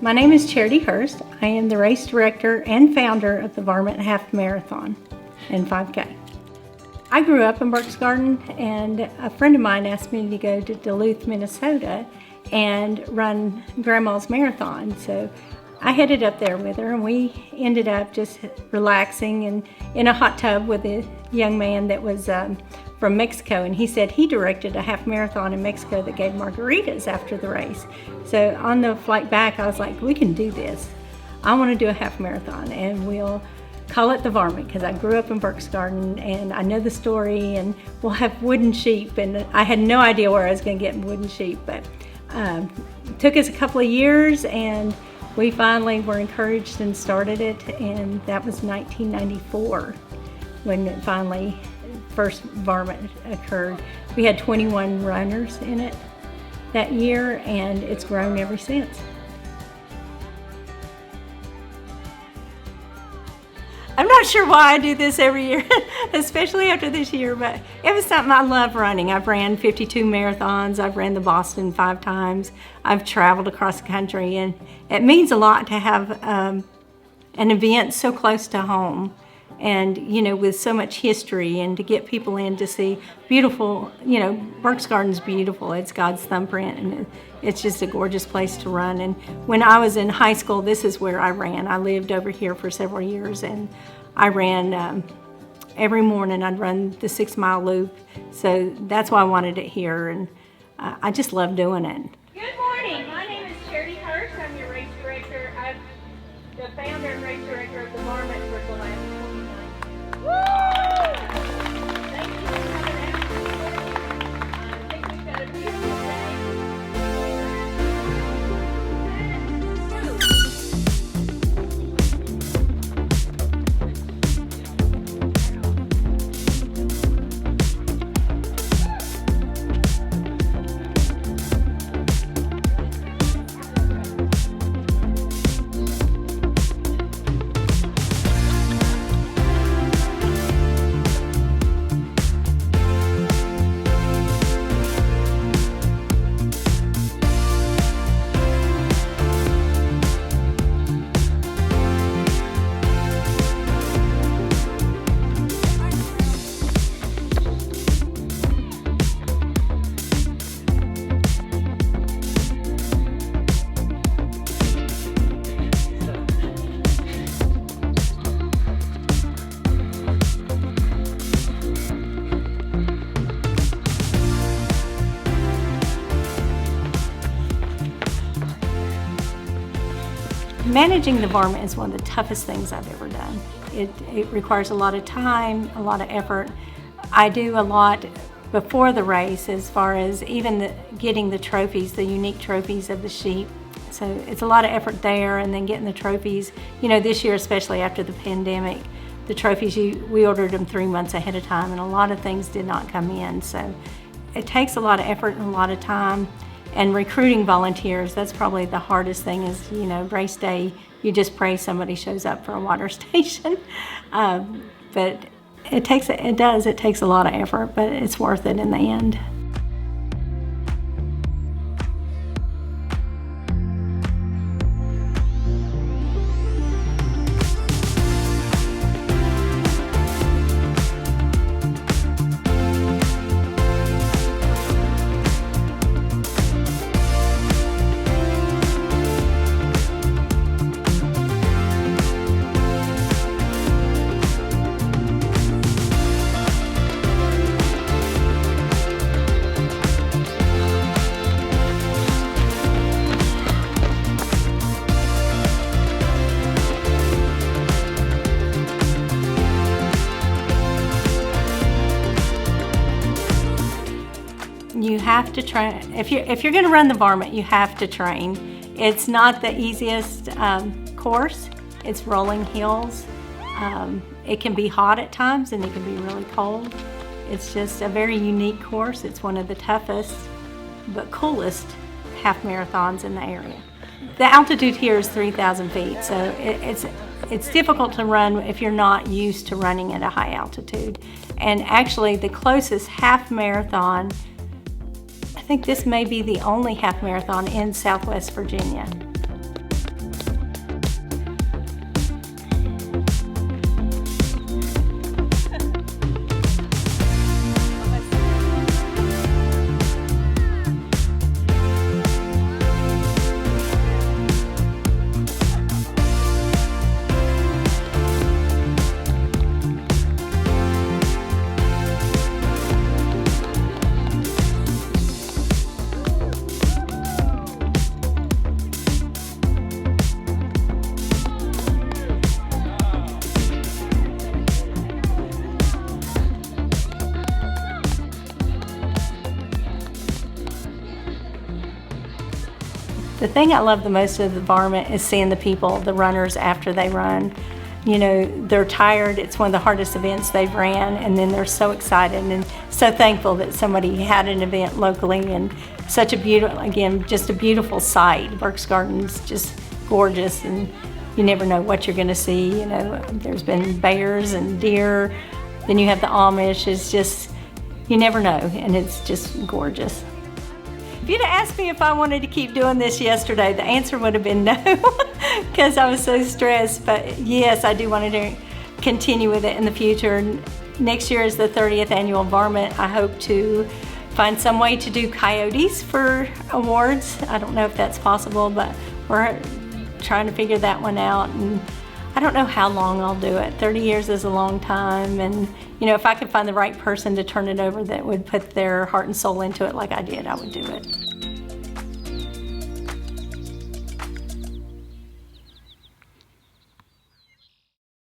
My name is Charity Hurst. I am the race director and founder of the Varmint Half Marathon and 5K. I grew up in Burke's Garden, and a friend of mine asked me to go to Duluth, Minnesota and run Grandma's Marathon. So I headed up there with her, and we ended up just relaxing and in a hot tub with a young man that was from Mexico, and he said he directed a half marathon in Mexico that gave margaritas after the race. So on the flight back, I was like, we can do this. I want to do a half marathon, and we'll call it the Varmint, because I grew up in Burke's Garden and I know the story, and we'll have wooden sheep, and I had no idea where I was going to get wooden sheep, but it took us a couple of years, and we finally were encouraged and started it, and that was 1994 when it finally first Varmint occurred. We had 21 runners in it that year, and it's grown ever since. I'm not sure why I do this every year, especially after this year, but it was something I love running. I've ran 52 marathons. I've ran the Boston 5 times. I've traveled across the country, and it means a lot to have an event so close to home, and with so much history, and to get people in to see beautiful, Burke's Garden's beautiful. It's God's thumbprint, and it's just a gorgeous place to run. And when I was in high school, this is where I ran. I lived over here for several years, and I ran every morning. I'd run the 6-mile loop, so that's why I wanted it here, and I just love doing it. Good morning. My name is Charity Hurst. I'm your race director. I'm the founder and race director of the Varmint for the last 29 years. Woo! Thank you for coming out. I think we've got a beautiful day. Managing the Varmint is one of the toughest things I've ever done. It requires a lot of time, a lot of effort. I do a lot before the race, as far as even getting the trophies, the unique trophies of the sheep. So it's a lot of effort there, and then getting the trophies. This year, especially after the pandemic, the trophies, we ordered them 3 months ahead of time, and a lot of things did not come in. So it takes a lot of effort and a lot of time. And recruiting volunteers, that's probably the hardest thing. Is race day, you just pray somebody shows up for a water station. But it takes a lot of effort, but it's worth it in the end. You have to train. If you're going to run the Varmint, you have to train. It's not the easiest course. It's rolling hills. It can be hot at times, and it can be really cold. It's just a very unique course. It's one of the toughest but coolest half marathons in the area. The altitude here is 3,000 feet, so it's difficult to run if you're not used to running at a high altitude. And actually, the closest half marathon, I think this may be the only half marathon in Southwest Virginia. The thing I love the most of the Varmint is seeing the people, the runners, after they run. You know, they're tired, it's one of the hardest events they've ran, and then they're so excited and so thankful that somebody had an event locally, and such a beautiful, again, just a beautiful sight. Burke's Garden's just gorgeous, and you never know what you're gonna see. You know, there's been bears and deer, then you have the Amish. It's just, you never know, and it's just gorgeous. If you'd have asked me if I wanted to keep doing this yesterday, the answer would have been no, because I was so stressed. But yes, I do want to continue with it in the future. Next year is the 30th annual Varmint. I hope to find some way to do coyotes for awards. I don't know if that's possible, but we're trying to figure that one out. And I don't know how long I'll do it. 30 years is a long time, and you know, if I could find the right person to turn it over that would put their heart and soul into it like I did, I would do it.